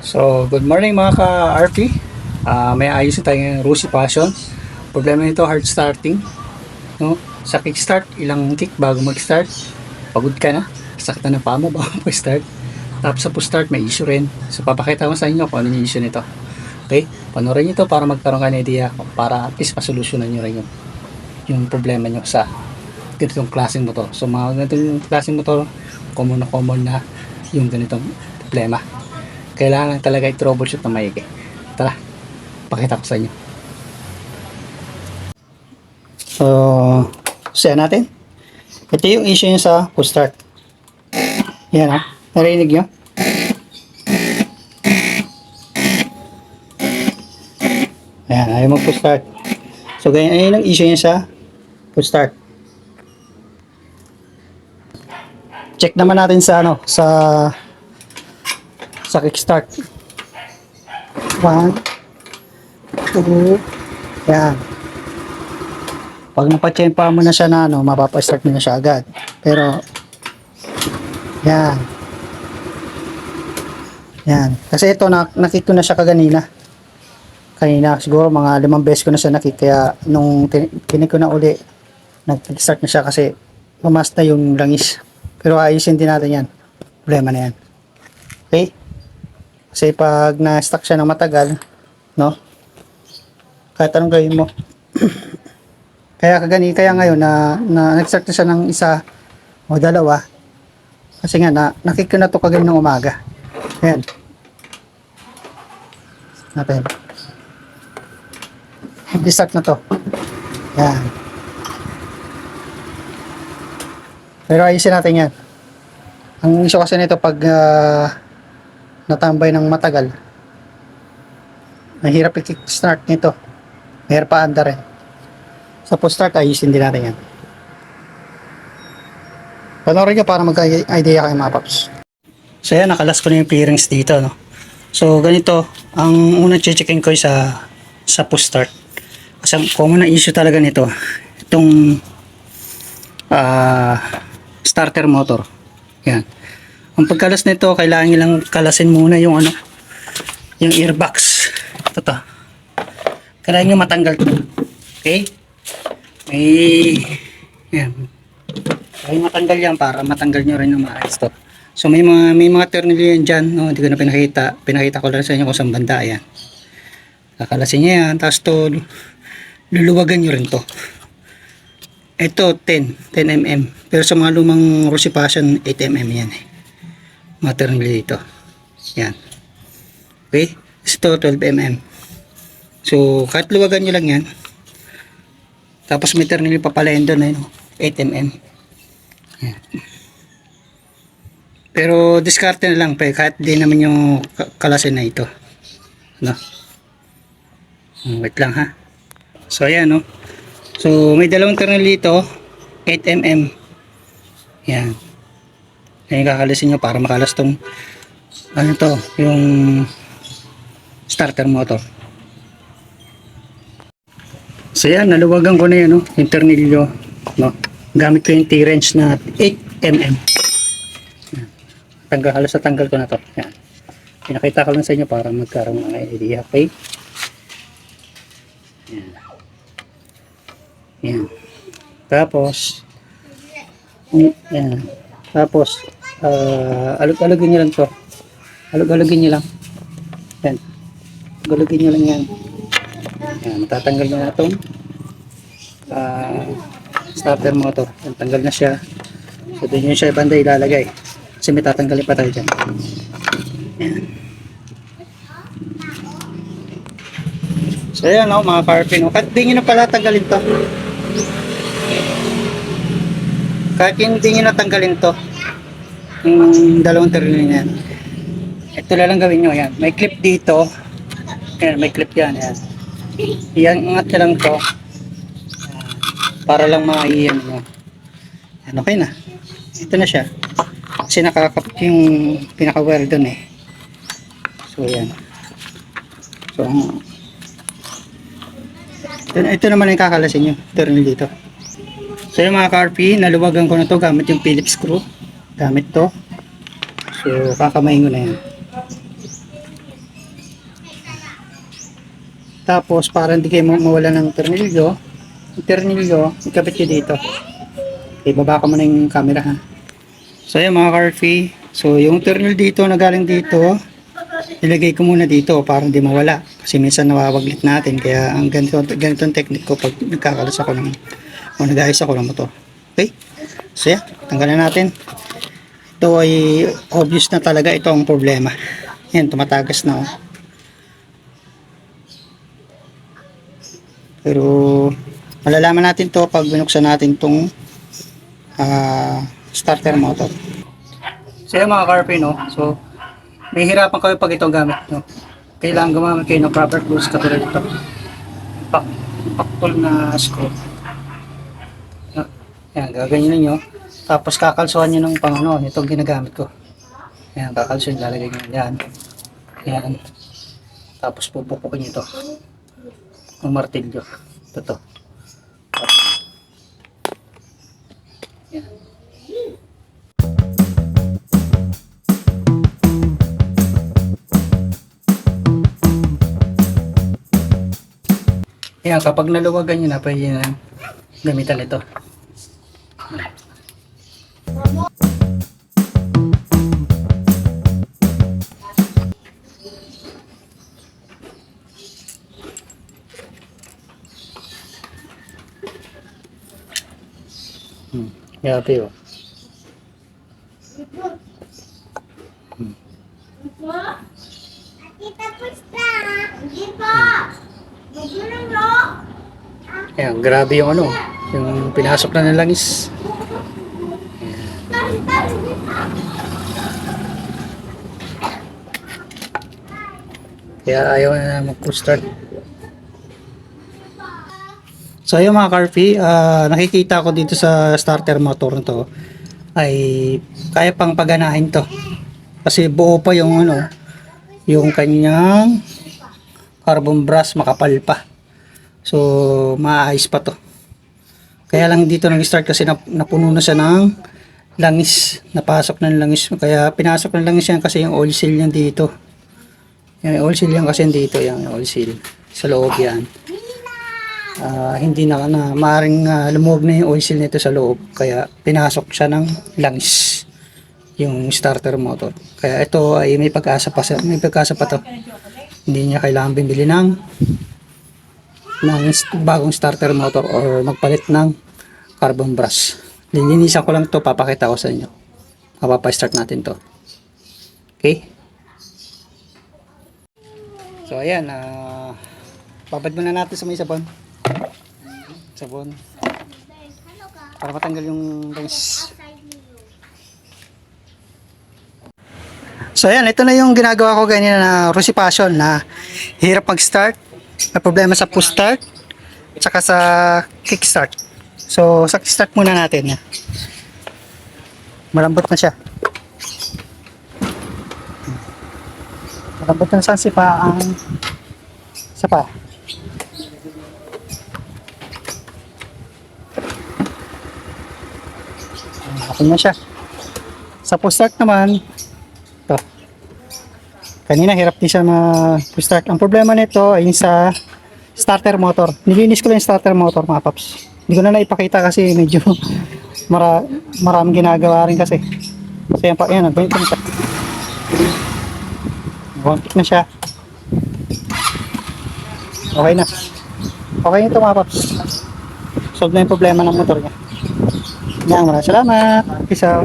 So, good morning mga ka-RP. May ayos na tayong Rusi Passion. Problema nito, hard starting. No? Sa kickstart, ilang kick bago mag-start. Pagod ka na. Sakit na ng paa mo bago mag-start. Tapos sa push-start, may issue rin. So, papakita ko sa inyo kung ano yung issue nito. Okay? Panoorin nyo ito para magkaroon ka ng idea. Para at least masolusyonan nyo rin yung problema nyo sa ganitong klaseng motor. So, mga ganitong klaseng motor, common na yung ganitong problema. Kailangan talaga i-troubleshoot na maigi. Tara, pakita ko sa inyo. So, siya natin. Ito yung issue niya sa push start. Yan ha, narinig nyo? Ayan, ayaw mag-push start. So, ganyan, ayun ang issue niya sa push start. Check naman natin sa sa kickstart. 1, 2, yan. Pag napachempa mo na siya na mapapa-start mo na siya agad. Pero, yan. Yan. Kasi ito, nakik ko na siya kanina, siguro mga 5 beses ko na siya nakik. Kaya, nung kinik ko na uli, nag-start na siya kasi pumas na yung langis. Pero ayusin din natin yan. Problema na yan. Okay? Kasi pag na-stuck siya ng matagal, kahit anong gawin mo. kaya ngayon na nag-start na siya ng isa o dalawa. Kasi nga, nakik ko na ito kagabi ng umaga. Ayan. Natin. Start na to. Ayan. Pero ayusin natin yan. Ang issue kasi nito pag natambay ng matagal, mahirap i-kickstart nito, mahirap pa anda rin. Sa push-start, ayusin din natin yan. Panoorin nyo para magka-idea kayo mga paps. So yan, nakalas ko na yung bearings dito, So ganito, ang unang checkin ko sa push-start. Kasi common na issue talaga nito, itong starter motor. Yan. Ang pagkalas nito, kailangan nyo lang kalasin muna yung yung airbox. Ito. Kailangan nyo matanggal ito. Okay? Yan. Kailangan matanggal yan para matanggal nyo rin yung maayos to. So may mga ternilyo yan dyan. Hindi ko na pinakita. Pinakita ko lang sa inyo kung saan banda. Yan. Kakalasin nyo yan. Tapos to, luluwagan nyo rin to. Ito 10 mm. Pero sa mga lumang Rusi Passion, 8 mm yan maternal dito. Yan. Okay? Ito 12 mm. So, kahit luwagan nyo lang yan. Tapos may ternilyo pa pala yun doon, 8 mm. Yan. Pero diskarte na lang, kahit di naman yung kalasin na ito. Wait lang ha. So, ayan, So, may dalawang ternilyo dito, 8 mm. Yan. Yan kakalisin nyo para makalas tong yung starter motor. So yan, naluwagan ko na yan, yung ternilyo, gamit ko yung T-wrench na 8 mm. Halos natanggal ko na to. Yan. Pinakita ko lang sa inyo para magkaroon ng idea. Okay? Yan. Yan. Tapos yan. Tapos alug-alugin nyo lang to. Alug-alugin nyo lang. Yan. Alug-alugin nyo lang yan. Yan. Matatanggal nyo na itong starter motor. Yan, tanggal na siya. So doon nyo siya ibanda ilalagay. Kasi may tatanggalin pa tayo dyan. Yan. So yan mga karpin. Kahit di nyo na pala tanggalin to. Kahit hindi nyo natanggalin to, yung dalawang ternilyo yan, ito lang gawin nyo. Yan, may clip dito. Yan, may clip yan. Yan, angat nyo lang to para lang maiyan nyo. Yan, okay na. Ito na siya. Kasi nakakapit yung pinaka-wire dun So yan. So ito naman yung kakalasin nyo, ternilyo dito. So yung mga ka-RP, naluwagan ko na to gamit yung Phillips screw. Gamit to. So kakamayin ko na yan. Tapos para hindi kayo mawala ng ternilyo, yung ternilyo, ikabit nyo dito. Okay, baba ko muna yung camera ha. So ayan mga Carfi, so yung ternilyo dito na galing dito, ilagay ko muna dito para hindi mawala. Kasi minsan nawawaglit natin, kaya ang ganitong technique ko pag nagkakalas ako ng, o nag-ayos ako ng motor. Okay, so yeah, tanggalan natin. Ito ay obvious na talaga ito ang problema. Yan, tumatagas na oh. Pero malalaman natin to pag binuksan natin tong starter motor. So yung mga Carpi, no? So may hirapan kayo pag ito gamit, no? Kailangan gumamit kayo ng proper tools katulad ito. Paktol na screw. Yan, gaganyan nyo. Tapos kakalsuhan nyo ng pangano, itong ginagamit ko. Yan, kakalsuhan, lalagay nyo yan. Yan. Tapos pupukukin nyo ito. Ang martilyo. Ito. Yan. Yan, kapag naluwagan nyo na, pwede na gamitan ito. Grabe oh. Ayan, grabe yung ano, yung pinasok na ng langis. Kaya ayaw na mag-pull start. So ayun mga Carfi, nakikita ko dito sa starter motor na to ay kaya pang paganahin to. Kasi buo pa yung ano, yung kanyang carbon brush, makapal pa. So maayos pa to. Kaya lang dito nag-start kasi napuno na siya ng langis, napasok ng langis. Kaya pinasok ng langis yan kasi yung oil seal yan dito. Yung oil seal yan kasi dito, yung oil seal sa loob yan. Hindi na maaaring lumuwag na yung oil seal nito sa loob, kaya pinasok siya ng langis yung starter motor. Kaya ito ay may pag-asa pa to. Hindi niya kailangan bumili ng bagong starter motor or magpalit ng carbon brush. Lilinisan ko lang to, papakita ko sa inyo. Mapapa-start natin to. Okay, so ayan, babad muna natin sa may sabon para matanggal yung langis. So ayan, ito na yung ginagawa ko ganyan na Rossi Passion na hirap mag-start, may problema sa push start tsaka sa kick start. So sa kick start muna natin, malambot na siya, malambot na sa sipaan sa pa. Okay na siya. Sa push start naman, ito. Kanina hirap din siya ma-push start. Ang problema nito ay sa starter motor. Nilinis ko lang yung starter motor mga paps. Hindi ko na naipakita kasi medyo maraming ginagawa rin kasi. So yan pa, yan, nagbanit na siya. Nagbanit na siya. Okay na. Okay ito mga paps. Solve na yung problema ng motor niya. Maraming salamat. Peace out.